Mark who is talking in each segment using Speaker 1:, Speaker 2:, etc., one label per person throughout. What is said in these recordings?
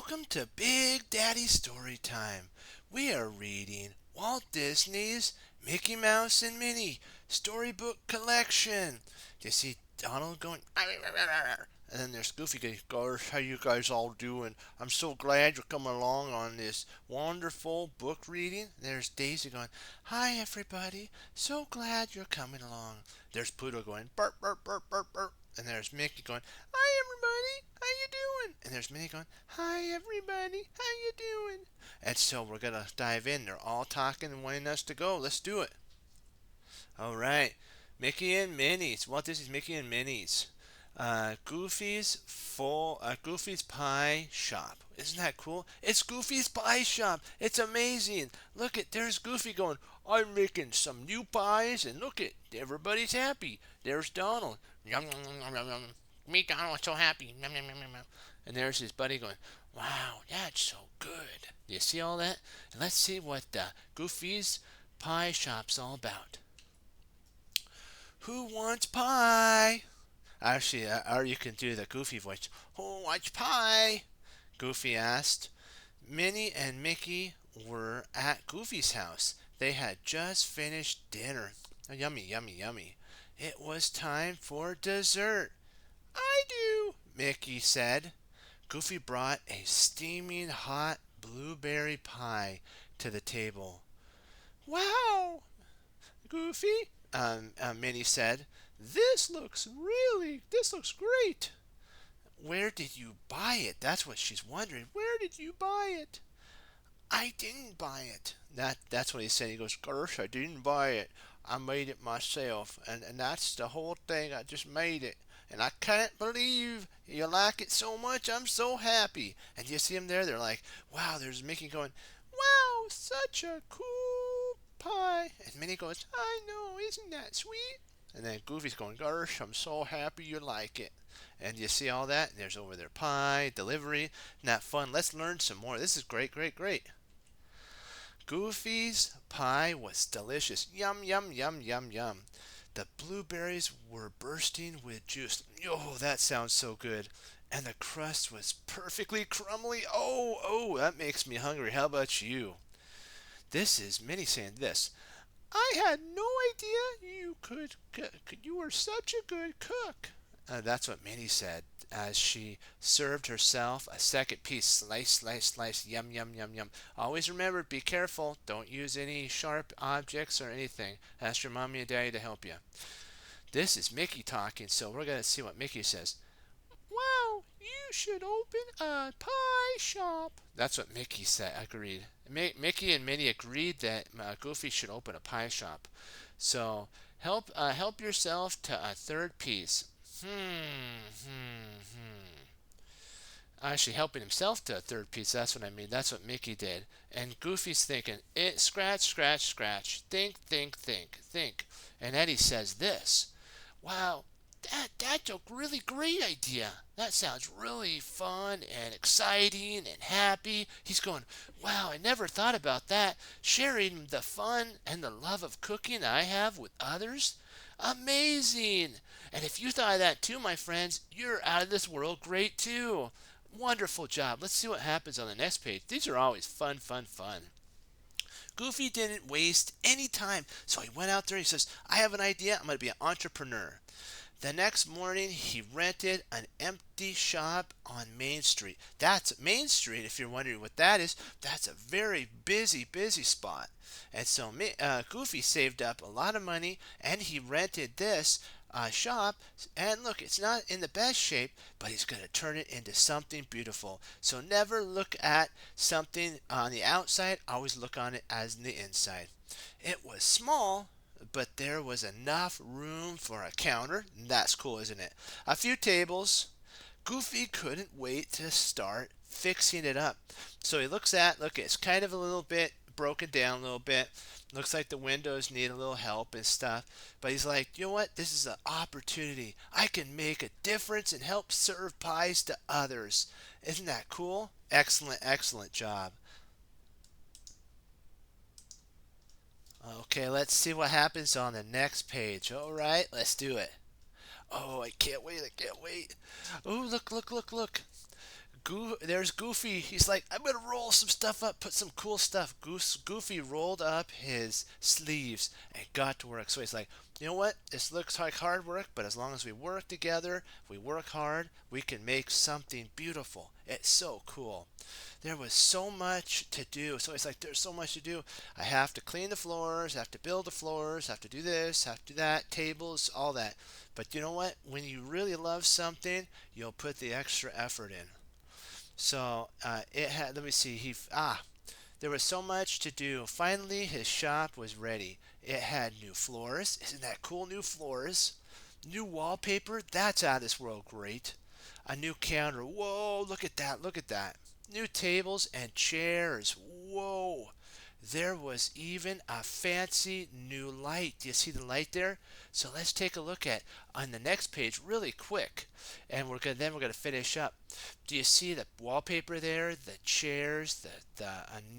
Speaker 1: Welcome to Big Daddy Story Time. We are reading Walt Disney's Mickey Mouse and Minnie Storybook Collection. Do you see Donald going, "Arr, arr, arr, arr," and then there's Goofy going, "Gosh, how you guys all doing? I'm so glad you're coming along on this wonderful book reading." There's Daisy going, "Hi, everybody. So glad you're coming along." There's Pluto going, "Burp, burp, burp, burp, burp." And there's Mickey going, "Hi, everybody. How you doing?" And there's Minnie going, "Hi, everybody. How you doing?" And so we're going to dive in. They're all talking and wanting us to go. Let's do it. All right. Mickey and Minnie's. Walt Disney's Mickey and Minnie's. Goofy's Pie Shop. Isn't that cool? It's Goofy's Pie Shop. It's amazing. Look at there's Goofy going, "I'm making some new pies, and look at everybody's happy." There's Donald. Yum, yum, yum, yum, yum. Me, Donald, so happy. Yum, yum, yum, yum, yum. And there's his buddy going, "Wow, that's so good." Do you see all that? And let's see what Goofy's Pie Shop's all about. Who wants pie? Actually, or you can do the Goofy voice. "Who wants pie?" Goofy asked. Minnie and Mickey were at Goofy's house. They had just finished dinner. Yummy, yummy, yummy. It was time for dessert. "I do," Mickey said. Goofy brought a steaming hot blueberry pie to the table. "Wow, Goofy," Minnie said. This looks great." "Where did you buy it?" That's what she's wondering. "Where did you buy it?" "I didn't buy it." That's what he said. He goes, "Gosh, I didn't buy it. I made it myself. And that's the whole thing. I just made it. And I can't believe you like it so much. I'm so happy." And you see them there? They're like, "Wow," there's Mickey going, "Wow, such a cool pie." And Minnie goes, "I know, isn't that sweet?" And then Goofy's going, "Gosh, I'm so happy you like it." And you see all that? And there's over there pie, delivery. Isn't that fun? Let's learn some more. This is great, great, great. Goofy's pie was delicious. Yum, yum, yum, yum, yum. The blueberries were bursting with juice. Oh, that sounds so good. And the crust was perfectly crumbly. Oh, that makes me hungry. How about you? This is Minnie saying this. "I had no idea you could cook. You were such a good cook." That's what Minnie said as she served herself a second piece. Slice, slice, slice. Yum, yum, yum, yum. Always remember, be careful. Don't use any sharp objects or anything. Ask your mommy and daddy to help you. This is Mickey talking, so we're going to see what Mickey says. "Wow, you should open a pie shop." That's what Mickey said. Agreed. Mickey and Minnie agreed that Goofy should open a pie shop. So help yourself to a third piece. Actually, helping himself to a third piece. That's what I mean. That's what Mickey did. And Goofy's thinking, "It scratch, scratch, scratch. Think, think, think, think." And Eddie says this. "Wow, that's a really great idea. That sounds really fun and exciting and happy." He's going, "Wow, I never thought about that. Sharing the fun and the love of cooking I have with others. Amazing. And if you thought of that too, my friends, you're out of this world great too. Wonderful job." Let's see what happens on the next page. These are always fun, fun, fun. Goofy didn't waste any time, so he went out there. He says, "I have an idea. I'm going to be an entrepreneur." The next morning, he rented an empty shop on Main Street. That's Main Street, if you're wondering what that is. That's a very busy, busy spot. And so Goofy saved up a lot of money, and he rented this shop. And look, it's not in the best shape, but he's going to turn it into something beautiful. So never look at something on the outside. Always look on it as the inside. It was small, but there was enough room for a counter. That's cool, isn't it? A few tables. Goofy couldn't wait to start fixing it up. So he look, it's kind of a little bit broken down a little bit. Looks like the windows need a little help and stuff. But he's like, "You know what? This is an opportunity. I can make a difference and help serve pies to others." Isn't that cool? Excellent, excellent job. Okay, let's see what happens on the next page. All right, let's do it. Oh, I can't wait. I can't wait. Oh, look, look, look, look. There's Goofy. He's like, I'm gonna roll some stuff up, put some cool stuff. Goofy rolled up his sleeves and got to work. So he's like, you know what? This looks like hard work, but as long as we work together, we work hard, we can make something beautiful. It's so cool. There was so much to do. So he's like, there's so much to do. I have to clean the floors, I have to build the floors, I have to do this, I have to do that, tables, all that. But you know what? When you really love something, you'll put the extra effort in. So it had. Let me see. There was so much to do. Finally, his shop was ready. It had new floors. Isn't that cool? New floors. New wallpaper. That's out of this world great. A new counter. Whoa! Look at that. Look at that. New tables and chairs. Whoa! There was even a fancy new light. Do you see the light there? So let's take a look at on the next page really quick, and we're gonna finish up. Do you see the wallpaper there? The chairs, the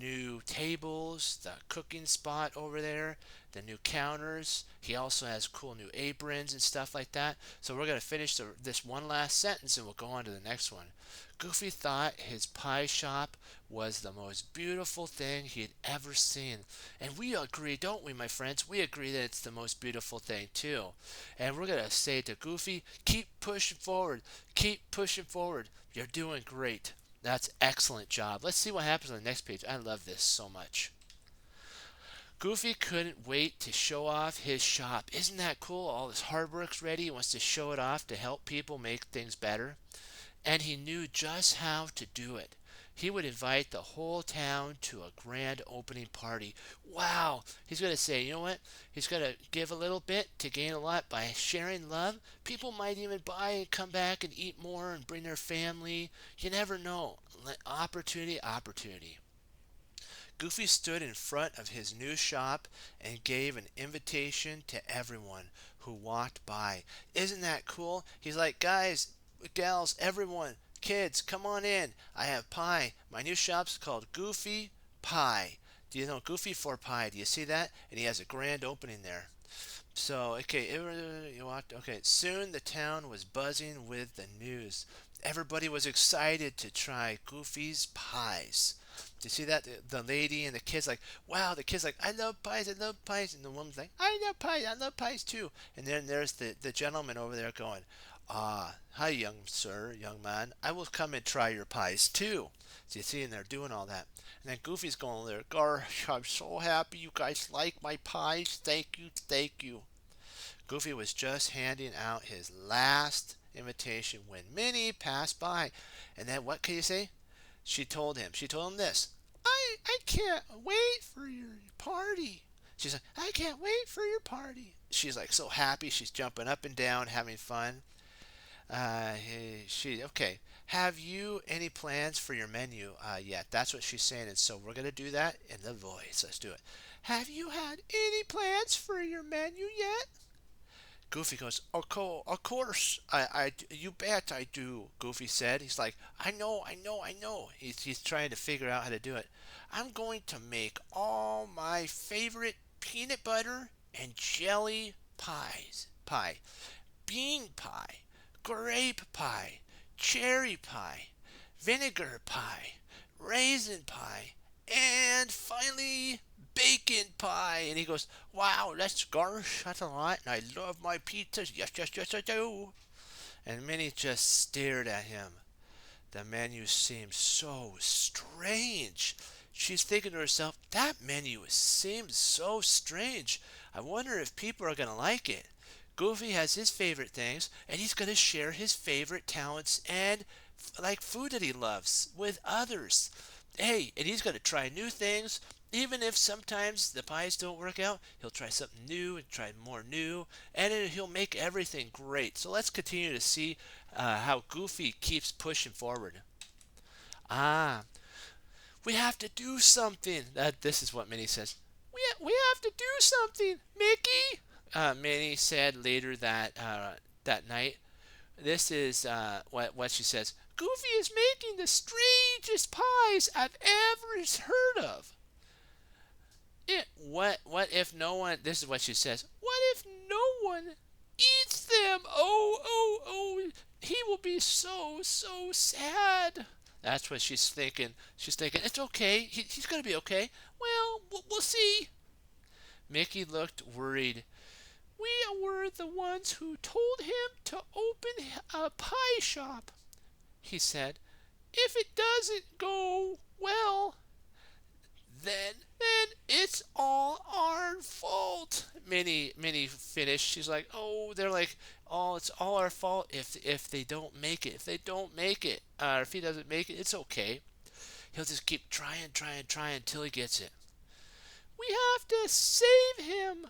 Speaker 1: new tables, the cooking spot over there, the new counters. He also has cool new aprons and stuff like that. So we're gonna finish this one last sentence, and we'll go on to the next one. Goofy thought his pie shop was the most beautiful thing he had ever seen. And we agree, don't we, my friends? We agree that it's the most beautiful thing, too. And we're going to say to Goofy, keep pushing forward. Keep pushing forward. You're doing great. That's excellent job. Let's see what happens on the next page. I love this so much. Goofy couldn't wait to show off his shop. Isn't that cool? All his hard work's ready. He wants to show it off to help people make things better. And he knew just how to do it. He would invite the whole town to a grand opening party. Wow! He's going to say, you know what? He's going to give a little bit to gain a lot by sharing love. People might even buy and come back and eat more and bring their family. You never know. Opportunity, opportunity. Goofy stood in front of his new shop and gave an invitation to everyone who walked by. Isn't that cool? He's like, guys, gals, everyone, kids, come on in. I have pie. My new shop's called Goofy Pie. Do you know Goofy for Pie? Do you see that? And he has a grand opening there. So, okay, soon the town was buzzing with the news. Everybody was excited to try Goofy's pies. Do you see that? The lady and the kids like, wow, the kid's like, I love pies, I love pies. And the woman's like, I love pies too. And then there's the gentleman over there going, hi, young sir, young man. I will come and try your pies too. So you see, and they're doing all that. And then Goofy's going there, gosh, I'm so happy you guys like my pies. Thank you, thank you. Goofy was just handing out his last invitation when Minnie passed by. And then what can you say? She told him this. I can't wait for your party. She's like, I can't wait for your party. She's like so happy. She's jumping up and down, having fun. Okay. Have you any plans for your menu yet? That's what she's saying. And so we're going to do that in the voice. Let's do it. Have you had any plans for your menu yet? Goofy goes, of course, you bet I do, Goofy said. He's like, I know. He's trying to figure out how to do it. I'm going to make all my favorite peanut butter and jelly pie, bean pie, grape pie, cherry pie, vinegar pie, raisin pie, and finally bacon pie. And he goes, wow, that's a lot, and I love my pizzas. Yes, I do. And Minnie just stared at him. The menu seemed so strange. She's thinking to herself, that menu seems so strange. I wonder if people are going to like it. Goofy has his favorite things, and he's going to share his favorite talents and like food that he loves with others. Hey, and he's going to try new things. Even if sometimes the pies don't work out, he'll try something new and try more new, and he'll make everything great. So let's continue to see how Goofy keeps pushing forward. We have to do something. This is what Minnie says. We have to do something, Mickey. Minnie said later that night. This is what she says. Goofy is making the strangest pies I've ever heard of. What if no one? This is what she says. What if no one eats them? Oh! He will be so sad. That's what she's thinking. She's thinking, it's okay. He's going to be okay. Well, we'll see. Mickey looked worried. We were the ones who told him to open a pie shop, he said. If it doesn't go well, then it's all our fault. Minnie finished. She's like, oh, they're like, oh, it's all our fault if they don't make it. If they don't make it, if he doesn't make it, it's okay. He'll just keep trying until he gets it. We have to save him.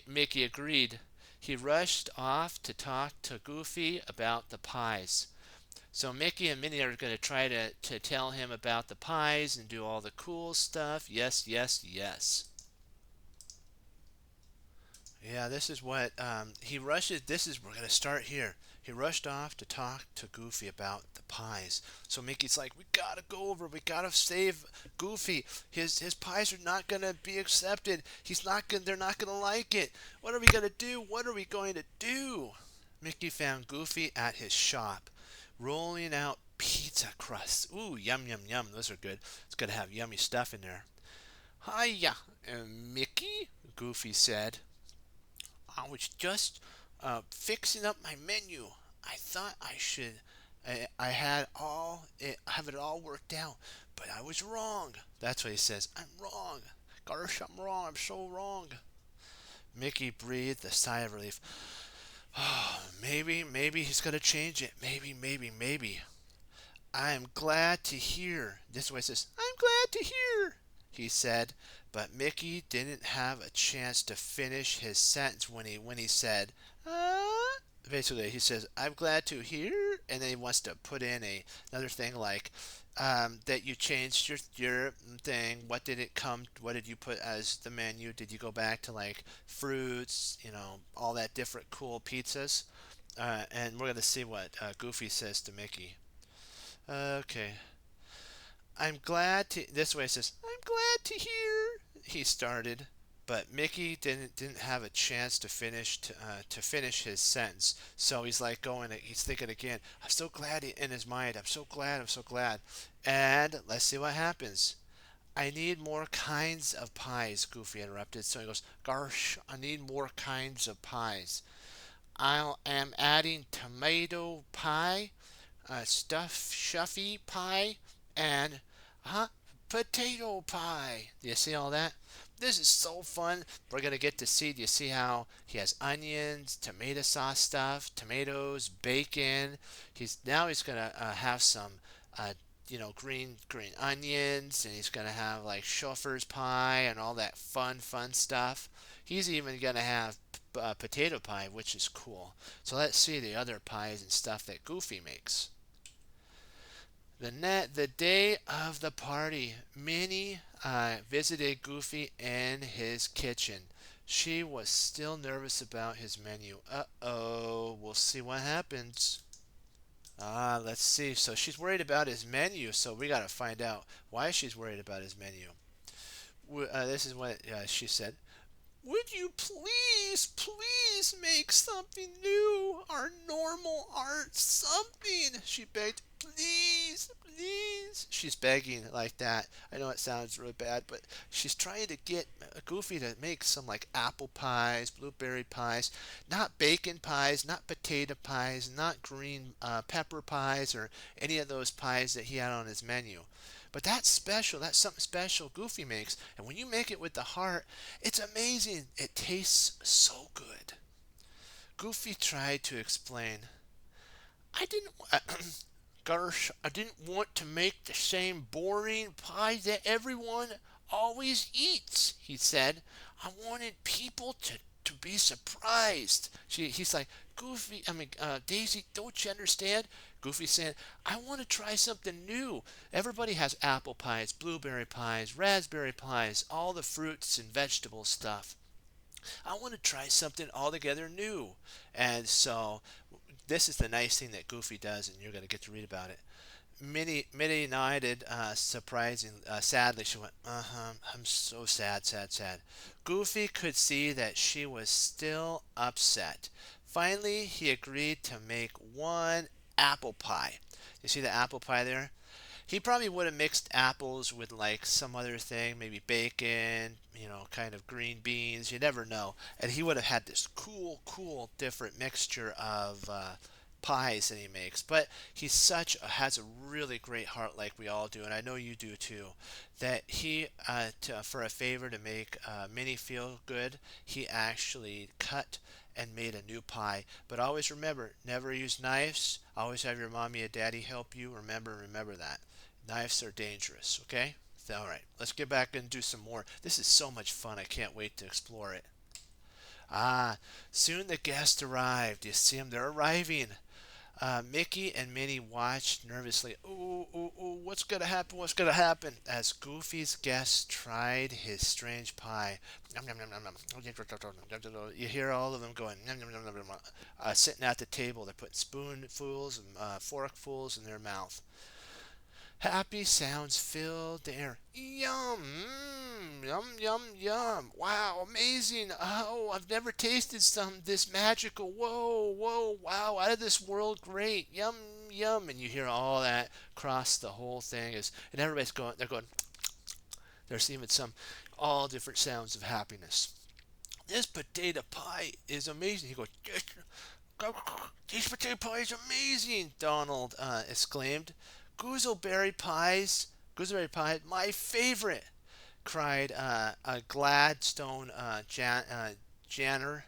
Speaker 1: Mickey agreed. He rushed off to talk to Goofy about the pies. So Mickey and Minnie are going to try to tell him about the pies and do all the cool stuff. Yes, yes, yes. Yeah, this is what he rushes. We're going to start here. He rushed off to talk to Goofy about the pies. So Mickey's like, we gotta go over. We gotta save Goofy. His pies are not gonna be accepted. He's not gonna. They're not gonna like it. What are we gonna do? What are we going to do? Mickey found Goofy at his shop, rolling out pizza crusts. Ooh, yum yum yum. Those are good. It's gonna have yummy stuff in there. Hiya, Mickey. Goofy said. I was just fixing up my menu. I thought I should. I had have it all worked out, but I was wrong. That's what he says. I'm wrong. Gosh, I'm wrong. I'm so wrong. Mickey breathed a sigh of relief. Oh, maybe he's gonna change it. Maybe. I'm glad to hear. This way says, I'm glad to hear, he said, but Mickey didn't have a chance to finish his sentence when he said, basically he says, I'm glad to hear, and then he wants to put in another thing like that you changed your thing. What did you put as the menu? Did you go back to like fruits, all that different cool pizzas? And we're gonna see what Goofy says to Mickey. Okay. This way it says, I'm glad to hear, he started, but Mickey didn't have a chance to finish his sentence. So he's like he's thinking again, I'm so glad in his mind, I'm so glad. And let's see what happens. I need more kinds of pies, Goofy interrupted. So he goes, Gosh, I need more kinds of pies. I am adding tomato pie, stuffy pie, and potato pie. Do you see all that? This is so fun. We're gonna get to see. Do you see how he has onions, tomato sauce stuff, tomatoes, bacon? He's gonna have some, green onions, and he's gonna have like chauffeur's pie and all that fun stuff. He's even gonna have potato pie, which is cool. So let's see the other pies and stuff that Goofy makes. The day of the party, Minnie visited Goofy in his kitchen. She was still nervous about his menu. Uh-oh, we'll see what happens. Let's see. So she's worried about his menu, so we gotta find out why she's worried about his menu. This is what she said. Would you please make something new? Our normal art something, she begged. Please. She's begging like that. I know it sounds really bad, but she's trying to get Goofy to make some like apple pies, blueberry pies, not bacon pies, not potato pies, not green pepper pies, or any of those pies that he had on his menu. But that's special. That's something special Goofy makes. And when you make it with the heart, it's amazing. It tastes so good. Goofy tried to explain. I didn't. Gosh, I didn't want to make the same boring pie that everyone always eats, he said. I wanted people to be surprised. He's like, Daisy, don't you understand? Goofy saying, I want to try something new. Everybody has apple pies, blueberry pies, raspberry pies, all the fruits and vegetable stuff. I want to try something altogether new. And so this is the nice thing that Goofy does, and you're going to get to read about it. Minnie nodded, sadly. She went, I'm so sad. Goofy could see that she was still upset. Finally, he agreed to make one apple pie. You see the apple pie there? He probably would have mixed apples with like some other thing, maybe bacon, kind of green beans. You never know. And he would have had this cool, different mixture of pies that he makes. But has a really great heart, like we all do, and I know you do too. That for a favor to make Minnie feel good, he actually cut and made a new pie. But always remember, never use knives. Always have your mommy and daddy help you. Remember that. Knives are dangerous, okay? All right, let's get back and do some more. This is so much fun. I can't wait to explore it. Ah, soon the guests arrived. You see them, they're arriving. Mickey and Minnie watched nervously. Ooh, what's gonna happen? What's gonna happen? As Goofy's guests tried his strange pie. Nom, nom, nom, nom, nom. You hear all of them going, nom, nom, nom, nom, nom. Sitting at the table. They're putting spoonfuls and forkfuls in their mouth. Happy sounds filled the air. Yum, yum. Wow, amazing. Oh, I've never tasted some this magical. Whoa, wow, out of this world, great. Yum. And you hear all that across the whole thing and everybody's going, there's even all different sounds of happiness. This potato pie is amazing. He goes, this potato pie is amazing, Donald exclaimed. Gooseberry pie, my favorite, cried a Gladstone Janner.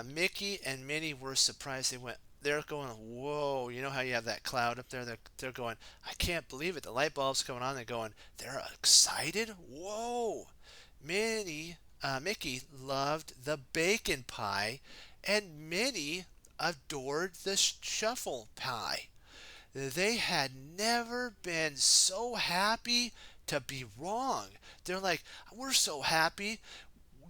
Speaker 1: Mickey and Minnie were surprised. They're going, whoa, you know how you have that cloud up there? They're going, I can't believe it. The light bulb's going on. They're excited? Whoa. Mickey loved the bacon pie, and Minnie adored the shuffle pie. They had never been so happy to be wrong. They're like, we're so happy.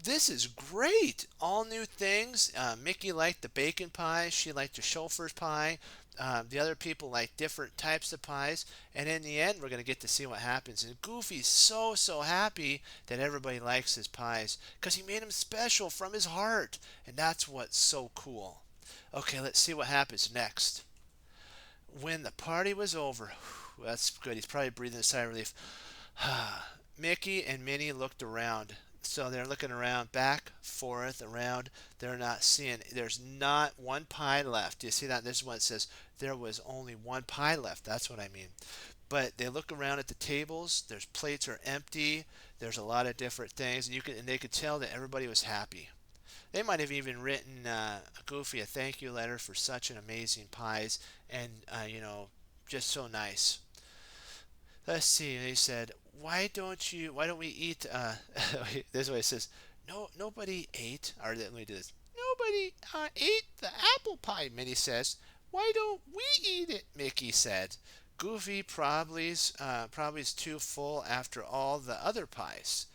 Speaker 1: This is great. All new things. Mickey liked the bacon pie. She liked the chauffeur's pie. The other people like different types of pies. And in the end, we're going to get to see what happens. And Goofy's so happy that everybody likes his pies because he made them special from his heart. And that's what's so cool. Okay, let's see what happens next. When the party was over, that's good. He's probably breathing a sigh of relief. Mickey and Minnie looked around. So they're looking around, back, forth, around. They're not seeing. There's not one pie left. Do you see that? This is what it says. There was only one pie left. That's what I mean. But they look around at the tables. There's plates are empty. There's a lot of different things, and they could tell that everybody was happy. They might have even written Goofy a thank you letter for such an amazing pies, and just so nice. Let's see. They said, why don't we eat? This is what it says. No, nobody ate. Or let me do this. Nobody ate the apple pie. Minnie says. Why don't we eat it? Mickey said. Goofy probably's too full after all the other pies.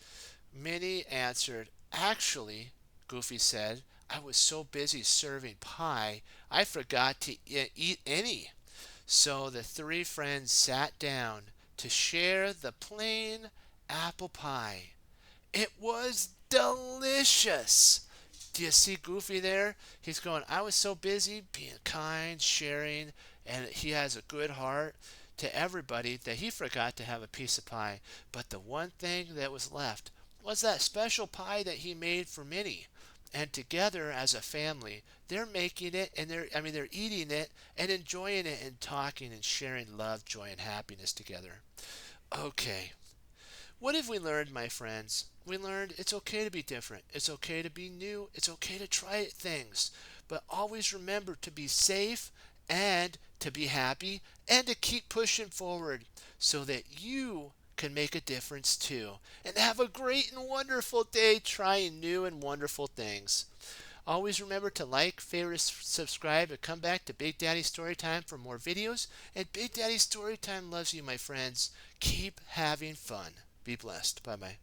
Speaker 1: Minnie answered. Actually, Goofy said, I was so busy serving pie, I forgot to eat any. So the three friends sat down to share the plain apple pie. It was delicious. Do you see Goofy there? He's going, I was so busy being kind, sharing, and he has a good heart to everybody that he forgot to have a piece of pie. But the one thing that was left was that special pie that he made for Minnie. And together as a family, they're making it and they're eating it and enjoying it and talking and sharing love, joy, and happiness together. Okay. What have we learned, my friends? We learned it's okay to be different. It's okay to be new. It's okay to try things. But always remember to be safe and to be happy and to keep pushing forward so that you can make a difference too. And have a great and wonderful day trying new and wonderful things. Always remember to like, favorite, subscribe, and come back to Big Daddy Storytime for more videos. And Big Daddy Storytime loves you, my friends. Keep having fun. Be blessed. Bye-bye.